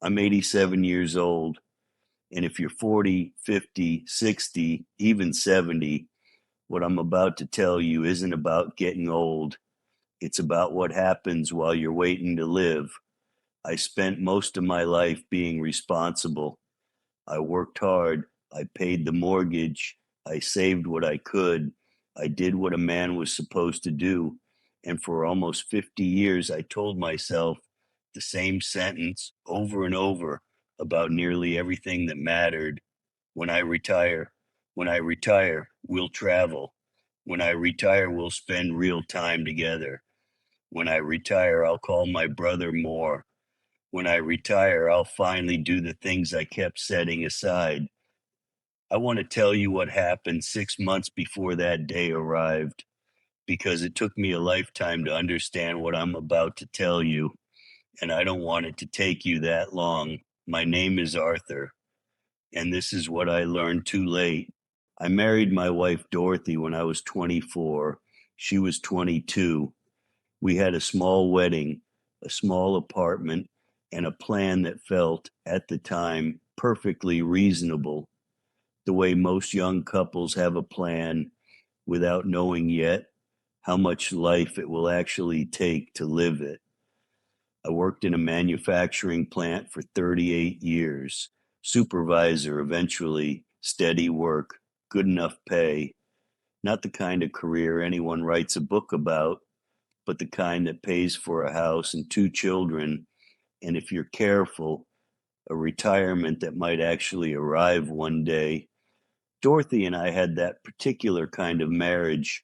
I'm 87 years old, and if you're 40, 50, 60, even 70, what I'm about to tell you isn't about getting old. It's about what happens while you're waiting to live. I spent most of my life being responsible. I worked hard. I paid the mortgage. I saved what I could. I did what a man was supposed to do. And for almost 50 years, I told myself the same sentence over and over about nearly everything that mattered. When I retire, when I retire, we'll travel. When I retire, we'll spend real time together. When I retire, I'll call my brother more. When I retire, I'll finally do the things I kept setting aside. I want to tell you what happened 6 months before that day arrived, because it took me a lifetime to understand what I'm about to tell you, and I don't want it to take you that long. My name is Arthur, and this is what I learned too late. I married my wife Dorothy when I was 24. She was 22. We had a small wedding, a small apartment, and a plan that felt, at the time, perfectly reasonable, the way most young couples have a plan without knowing yet how much life it will actually take to live it. I worked in a manufacturing plant for 38 years, supervisor eventually, steady work, good enough pay, not the kind of career anyone writes a book about, but the kind that pays for a house and two children, and if you're careful, a retirement that might actually arrive one day. Dorothy and I had that particular kind of marriage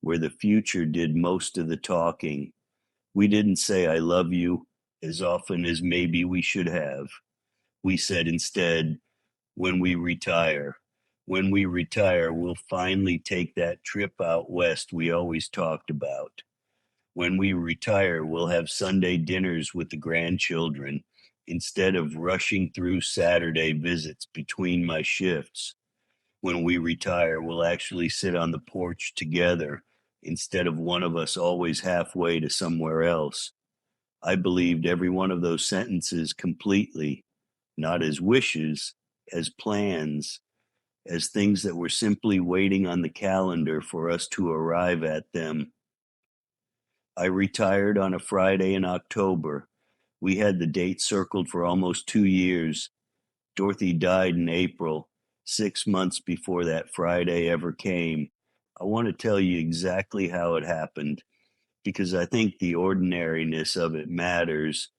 where the future did most of the talking. We didn't say, I love you, as often as maybe we should have. We said instead, when we retire, when we retire, we'll finally take that trip out west we always talked about. When we retire, we'll have Sunday dinners with the grandchildren instead of rushing through Saturday visits between my shifts. When we retire, we'll actually sit on the porch together instead of one of us always halfway to somewhere else. I believed every one of those sentences completely, not as wishes, as plans, as things that were simply waiting on the calendar for us to arrive at them. I retired on a Friday in October. We had the date circled for almost 2 years. Dorothy died in April, 6 months before that Friday ever came. I want to tell you exactly how it happened because I think the ordinariness of it matters.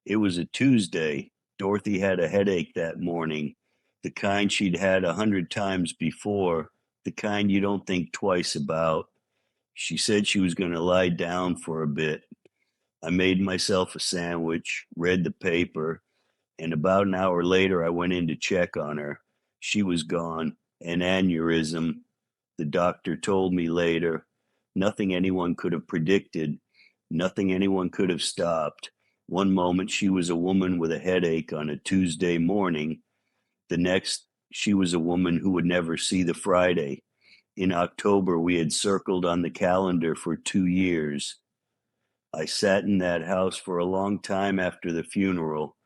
It was a Tuesday. Dorothy had a headache that morning, the kind she'd had 100 times before, the kind you don't think twice about. She said she was going to lie down for a bit. I made myself a sandwich, read the paper, and about an hour later I went in to check on her. She was gone. An aneurysm, the doctor told me later. Nothing anyone could have predicted, nothing anyone could have stopped. One moment she was a woman with a headache on a Tuesday morning. The next, she was a woman who would never see the Friday. In October, we had circled on the calendar for 2 years. I sat in that house for a long time after the funeral,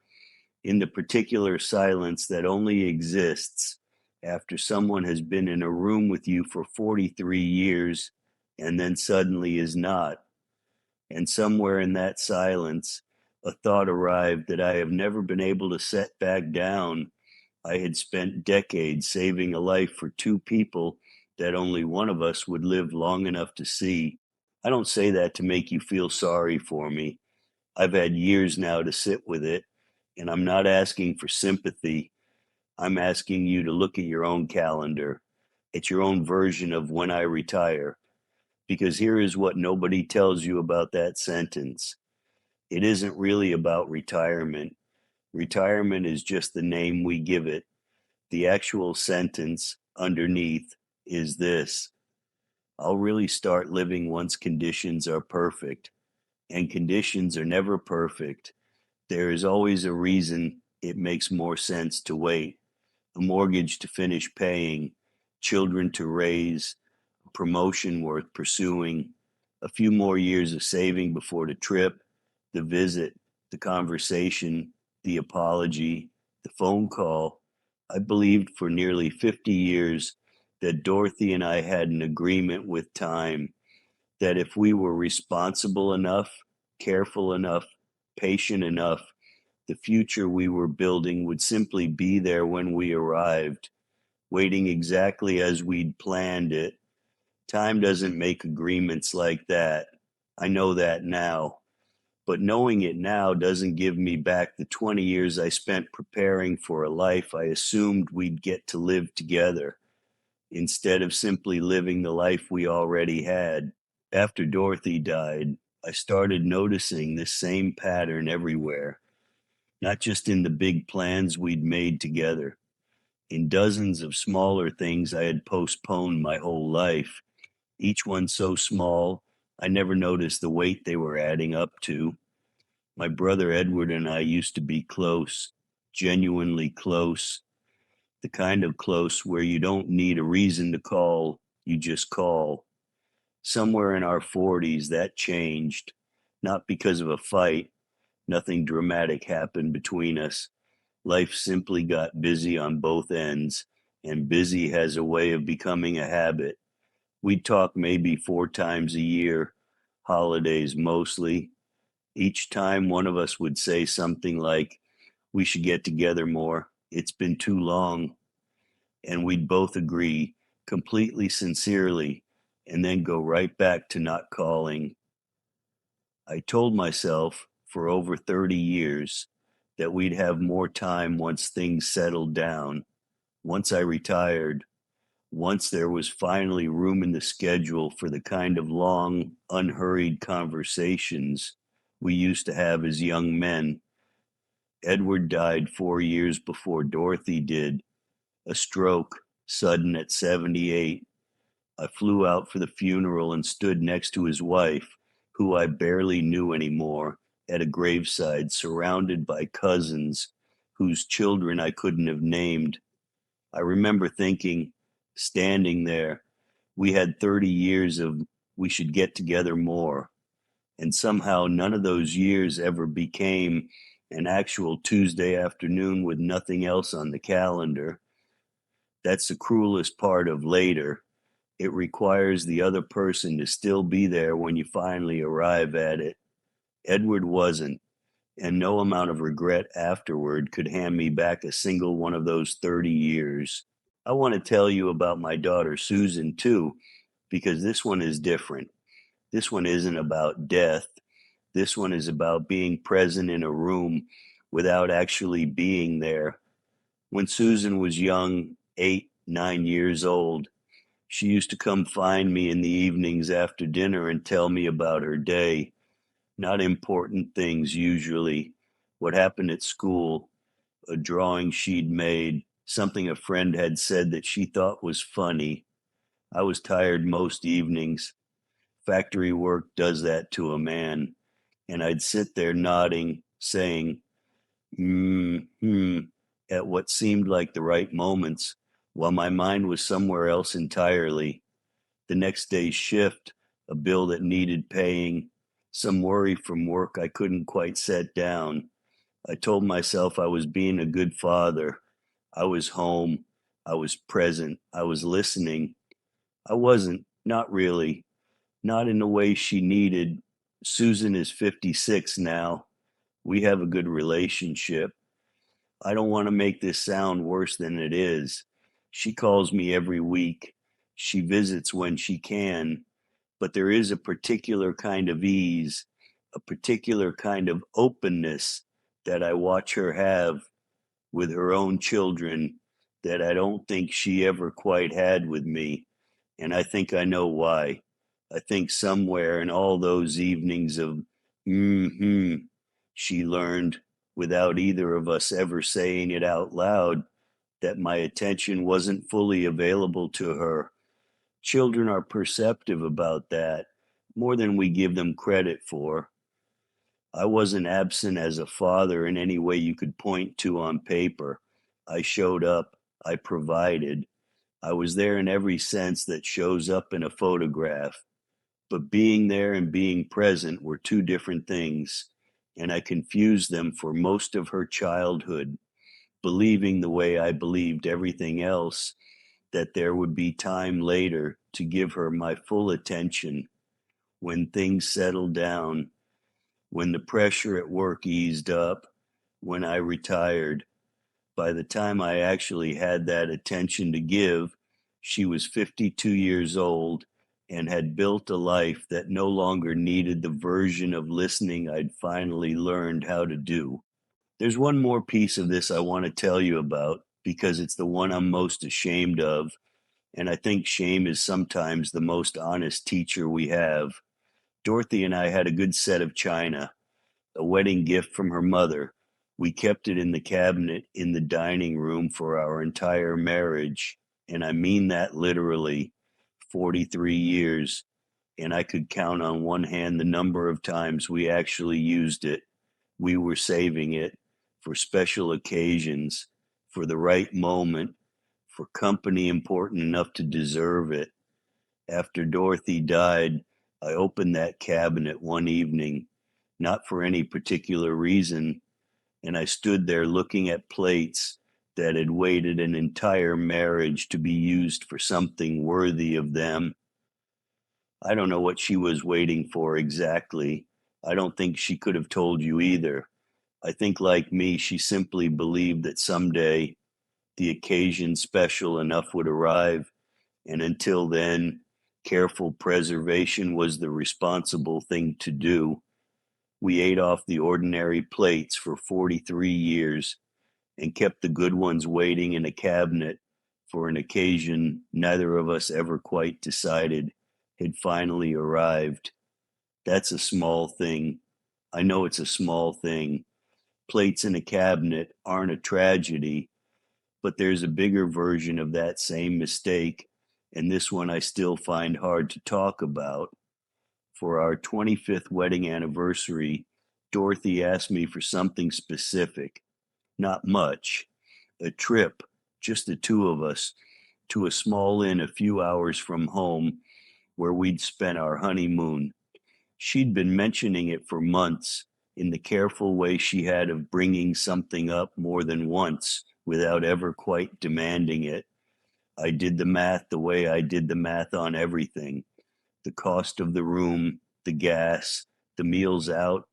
in the particular silence that only exists after someone has been in a room with you for 43 years and then suddenly is not. And somewhere in that silence, a thought arrived that I have never been able to set back down. I had spent decades saving a life for two people that only one of us would live long enough to see. I don't say that to make you feel sorry for me. I've had years now to sit with it, and I'm not asking for sympathy. I'm asking you to look at your own calendar, at your own version of when I retire, because here is what nobody tells you about that sentence. It isn't really about retirement. Retirement is just the name we give it. The actual sentence underneath is this: I'll really start living once conditions are perfect, and conditions are never perfect. There is always a reason it makes more sense to wait. A mortgage to finish paying, children to raise, a promotion worth pursuing, a few more years of saving before the trip, the visit, the conversation, the apology, the phone call. I believed for nearly 50 years that Dorothy and I had an agreement with time that if we were responsible enough, careful enough, patient enough, the future we were building would simply be there when we arrived, waiting exactly as we'd planned it. Time doesn't make agreements like that. I know that now. But knowing it now doesn't give me back the 20 years I spent preparing for a life I assumed we'd get to live together, instead of simply living the life we already had. After Dorothy died, I started noticing this same pattern everywhere, not just in the big plans we'd made together, in dozens of smaller things I had postponed my whole life, each one so small I never noticed the weight they were adding up to. My brother Edward and I used to be close, genuinely close, the kind of close where you don't need a reason to call, you just call. Somewhere in our 40s, that changed, not because of a fight. Nothing dramatic happened between us. Life simply got busy on both ends, and busy has a way of becoming a habit. We'd talk maybe 4 times a year, holidays mostly. Each time one of us would say something like, "We should get together more. It's been too long." And we'd both agree, completely sincerely, and then go right back to not calling. I told myself for over 30 years that we'd have more time once things settled down, once I retired, once there was finally room in the schedule for the kind of long, unhurried conversations we used to have as young men. Edward died 4 years before Dorothy did, a stroke, sudden at 78. I flew out for the funeral and stood next to his wife, who I barely knew anymore, at a graveside surrounded by cousins whose children I couldn't have named. I remember thinking, standing there, we had 30 years of we should get together more. And somehow none of those years ever became an actual Tuesday afternoon with nothing else on the calendar. That's the cruelest part of later. It requires the other person to still be there when you finally arrive at it. Edward wasn't, and no amount of regret afterward could hand me back a single one of those 30 years. I want to tell you about my daughter Susan too, because this one is different. This one isn't about death. This one is about being present in a room without actually being there. When Susan was young, 8, 9 years old, she used to come find me in the evenings after dinner and tell me about her day. Not important things usually. What happened at school, a drawing she'd made, something a friend had said that she thought was funny. I was tired most evenings. Factory work does that to a man. And I'd sit there nodding, saying, at what seemed like the right moments, while my mind was somewhere else entirely. The next day's shift, a bill that needed paying, some worry from work I couldn't quite set down. I told myself I was being a good father. I was home. I was present. I was listening. I wasn't, not really, not in the way she needed. Susan is 56 now. We have a good relationship. I don't want to make this sound worse than it is. She calls me every week. She visits when she can. But there is a particular kind of ease, a particular kind of openness that I watch her have with her own children that I don't think she ever quite had with me. And I think I know why. I think somewhere in all those evenings of hmm, she learned, without either of us ever saying it out loud, that my attention wasn't fully available to her. Children are perceptive about that, more than we give them credit for. I wasn't absent as a father in any way you could point to on paper. I showed up. I provided. I was there in every sense that shows up in a photograph. But being there and being present were two different things. and I confused them for most of her childhood, believing the way I believed everything else, that there would be time later to give her my full attention when things settled down, when the pressure at work eased up, when I retired. By the time I actually had that attention to give, she was 52 years old and had built a life that no longer needed the version of listening I'd finally learned how to do. There's one more piece of this I want to tell you about because it's the one I'm most ashamed of, and I think shame is sometimes the most honest teacher we have. Dorothy and I had a good set of china, a wedding gift from her mother. We kept it in the cabinet in the dining room for our entire marriage, and I mean that literally, 43 years, and I could count on one hand the number of times we actually used it. We were saving it for special occasions, for the right moment, for company important enough to deserve it. After Dorothy died, I opened that cabinet one evening, not for any particular reason, and I stood there looking at plates that had waited an entire marriage to be used for something worthy of them. I don't know what she was waiting for exactly. I don't think she could have told you either. I think, like me, she simply believed that someday the occasion special enough would arrive, and until then, careful preservation was the responsible thing to do. We ate off the ordinary plates for 43 years and kept the good ones waiting in a cabinet for an occasion neither of us ever quite decided had finally arrived. That's a small thing. I know it's a small thing. Plates in a cabinet aren't a tragedy, but there's a bigger version of that same mistake, and this one I still find hard to talk about. For our 25th wedding anniversary, Dorothy asked me for something specific, not much, a trip, just the two of us, to a small inn a few hours from home where we'd spent our honeymoon. She'd been mentioning it for months in the careful way she had of bringing something up more than once without ever quite demanding it. I did the math the way I did the math on everything, the cost of the room, the gas, the meals out,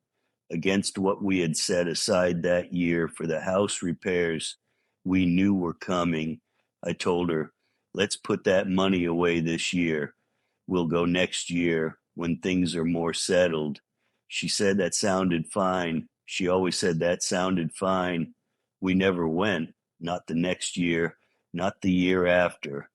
against what we had set aside that year for the house repairs we knew were coming. I told her, let's put that money away this year. We'll go next year when things are more settled. She said that sounded fine. She always said that sounded fine. We never went, not the next year, not the year after.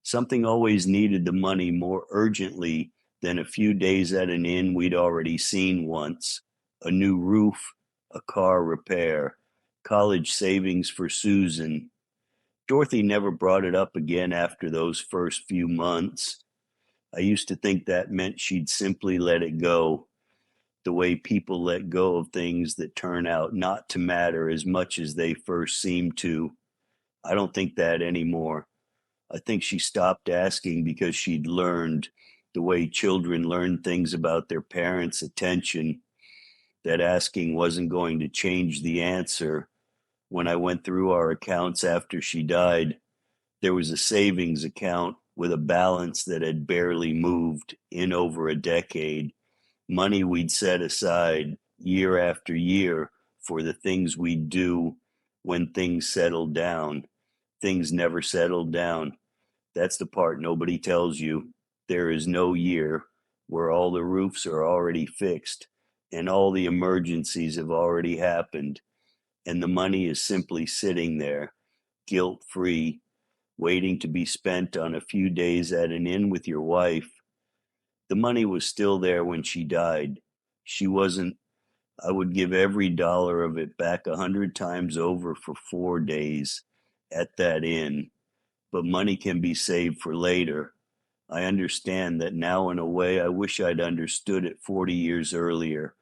Something always needed the money more urgently than a few days at an inn we'd already seen once. A new roof, a car repair, college savings for Susan. Dorothy never brought it up again after those first few months. I used to think that meant she'd simply let it go, the way people let go of things that turn out not to matter as much as they first seemed to. I don't think that anymore. I think she stopped asking because she'd learned, the way children learn things about their parents' attention, that asking wasn't going to change the answer. When I went through our accounts after she died, there was a savings account with a balance that had barely moved in over a decade, money we'd set aside year after year for the things we'd do when things settled down. Things never settled down. That's the part nobody tells you. There is no year where all the roofs are already fixed and all the emergencies have already happened, and the money is simply sitting there, guilt free, waiting to be spent on a few days at an inn with your wife. The money was still there when she died. She wasn't, I would give every dollar of it back 100 times over for 4 days at that inn. But money can be saved for later. I understand that now in a way I wish I'd understood it 40 years earlier.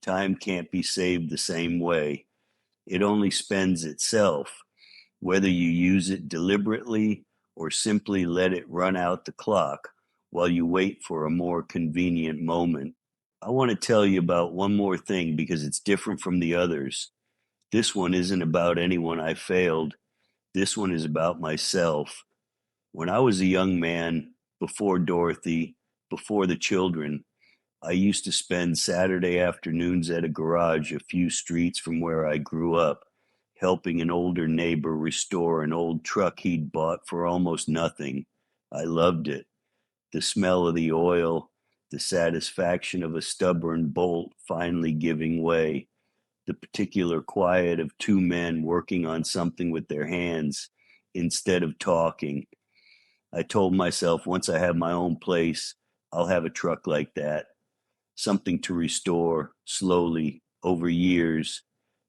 Time can't be saved the same way. It only spends itself, whether you use it deliberately or simply let it run out the clock while you wait for a more convenient moment. I want to tell you about one more thing because it's different from the others. This one isn't about anyone I failed. This one is about myself. When I was a young man, before Dorothy, before the children, I used to spend Saturday afternoons at a garage a few streets from where I grew up, helping an older neighbor restore an old truck he'd bought for almost nothing. I loved it. The smell of the oil, the satisfaction of a stubborn bolt finally giving way, the particular quiet of two men working on something with their hands instead of talking. I told myself once I have my own place, I'll have a truck like that, something to restore slowly over years,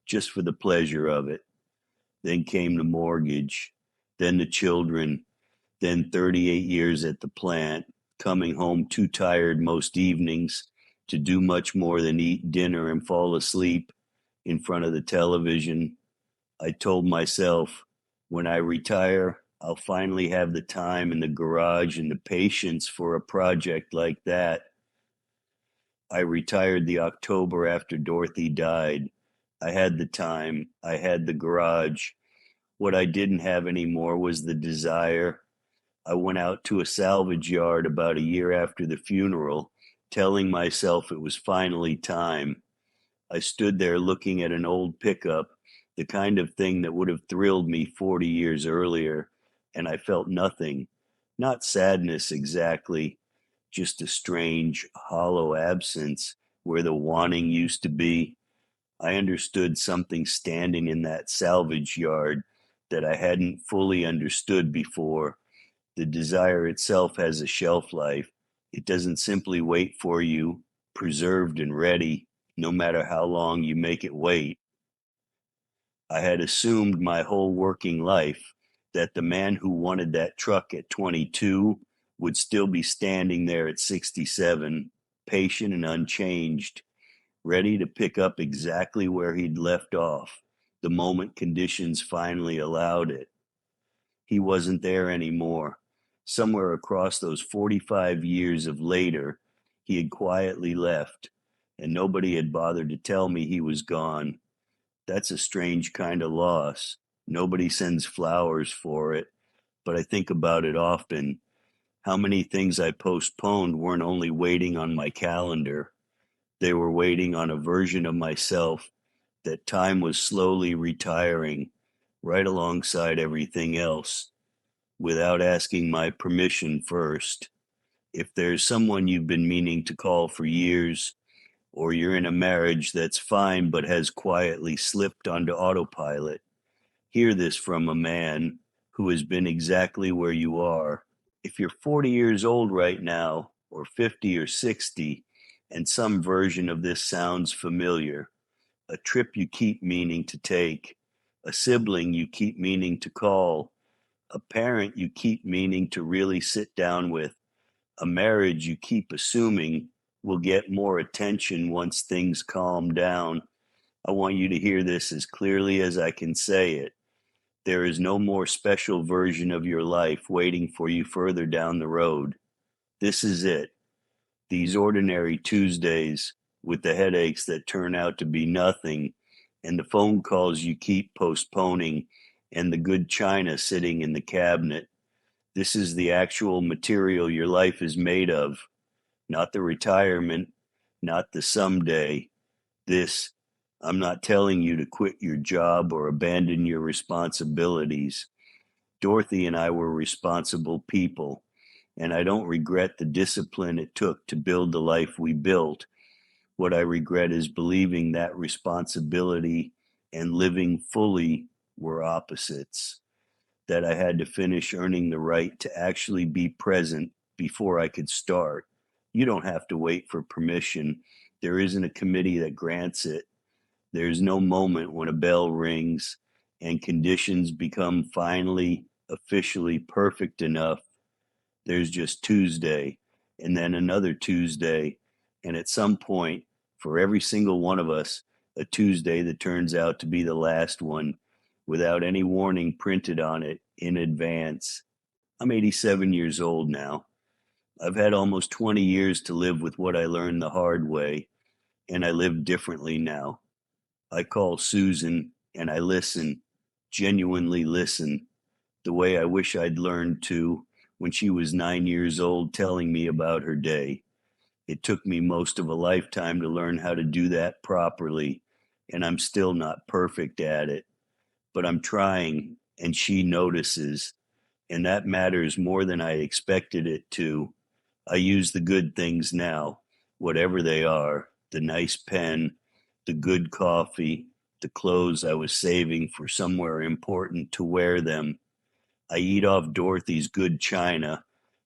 just for the pleasure of it. Then came the mortgage, then the children, then 38 years at the plant, coming home too tired most evenings to do much more than eat dinner and fall asleep in front of the television. I told myself, when I retire, I'll finally have the time in the garage and the patience for a project like that. I retired the October after Dorothy died. I had the time, I had the garage. What I didn't have anymore was the desire. I went out to a salvage yard about a year after the funeral, telling myself it was finally time. I stood there looking at an old pickup, the kind of thing that would have thrilled me 40 years earlier, and I felt nothing. Not sadness exactly, just a strange, hollow absence where the wanting used to be. I understood something standing in that salvage yard that I hadn't fully understood before. The desire itself has a shelf life. It doesn't simply wait for you, preserved and ready, no matter how long you make it wait. I had assumed my whole working life that the man who wanted that truck at 22 would still be standing there at 67, patient and unchanged, ready to pick up exactly where he'd left off the moment conditions finally allowed it. He wasn't there anymore. Somewhere across those 45 years of later, he had quietly left, and nobody had bothered to tell me he was gone. That's a strange kind of loss. Nobody sends flowers for it, but I think about it often. How many things I postponed weren't only waiting on my calendar, they were waiting on a version of myself that time was slowly retiring right alongside everything else without asking my permission first. If there's someone you've been meaning to call for years, or you're in a marriage that's fine but has quietly slipped onto autopilot, hear this from a man who has been exactly where you are. If you're 40 years old right now, or 50 or 60, and some version of this sounds familiar, a trip you keep meaning to take, a sibling you keep meaning to call, a parent you keep meaning to really sit down with, a marriage you keep assuming will get more attention once things calm down. I want you to hear this as clearly as I can say it. There is no more special version of your life waiting for you further down the road. This is it. These ordinary Tuesdays with the headaches that turn out to be nothing, and the phone calls you keep postponing, and the good china sitting in the cabinet. This is the actual material your life is made of, not the retirement, not the someday. This, I'm not telling you to quit your job or abandon your responsibilities. Dorothy and I were responsible people, and I don't regret the discipline it took to build the life we built. What I regret is believing that responsibility and living fully were opposites, that I had to finish earning the right to actually be present before I could start. You don't have to wait for permission. There isn't a committee that grants it. There's no moment when a bell rings and conditions become finally, officially perfect enough. There's just Tuesday, and then another Tuesday, and at some point, for every single one of us, a Tuesday that turns out to be the last one without any warning printed on it in advance. I'm 87 years old now. I've had almost 20 years to live with what I learned the hard way, and I live differently now. I call Susan and I listen, genuinely listen, the way I wish I'd learned to when she was 9 years old telling me about her day. It took me most of a lifetime to learn how to do that properly, and I'm still not perfect at it, but I'm trying, and she notices, and that matters more than I expected it to. I use the good things now, whatever they are, the nice pen, the good coffee, the clothes I was saving for somewhere important to wear them. I eat off Dorothy's good china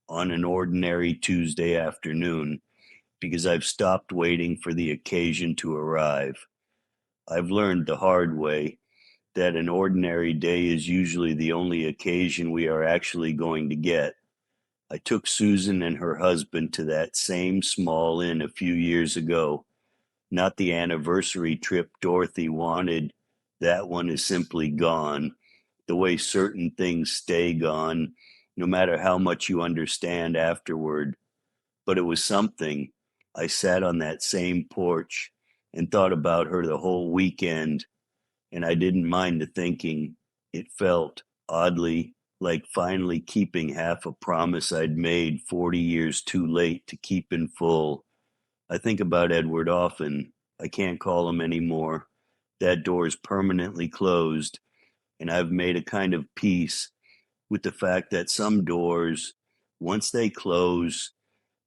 on an ordinary Tuesday afternoon because I've stopped waiting for the occasion to arrive. I've learned the hard way that an ordinary day is usually the only occasion we are actually going to get. I took Susan and her husband to that same small inn a few years ago. Not the anniversary trip Dorothy wanted. That one is simply gone, the way certain things stay gone, no matter how much you understand afterward. But it was something. I sat on that same porch and thought about her the whole weekend, and I didn't mind the thinking. It felt, oddly, like finally keeping half a promise I'd made 40 years too late to keep in full. I think about Edward often. I can't call him anymore. That door's permanently closed, and I've made a kind of peace with the fact that some doors, once they close,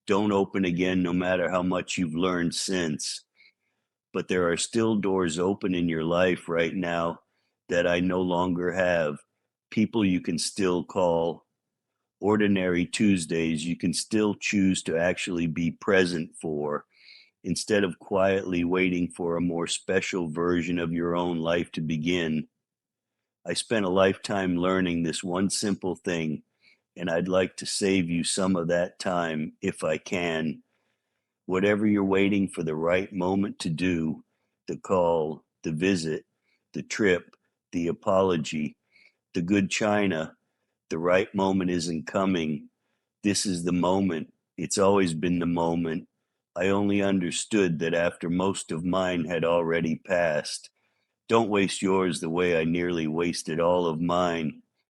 don't open again no matter how much you've learned since. But there are still doors open in your life right now that I no longer have. People you can still call. Ordinary Tuesdays you can still choose to actually be present for instead of quietly waiting for a more special version of your own life to begin. I spent a lifetime learning this one simple thing, and I'd like to save you some of that time if I can. Whatever you're waiting for the right moment to do, the call, the visit, the trip, the apology, the good china, the right moment isn't coming. This is the moment. It's always been the moment. I only understood that after most of mine had already passed. Don't waste yours the way I nearly wasted all of mine.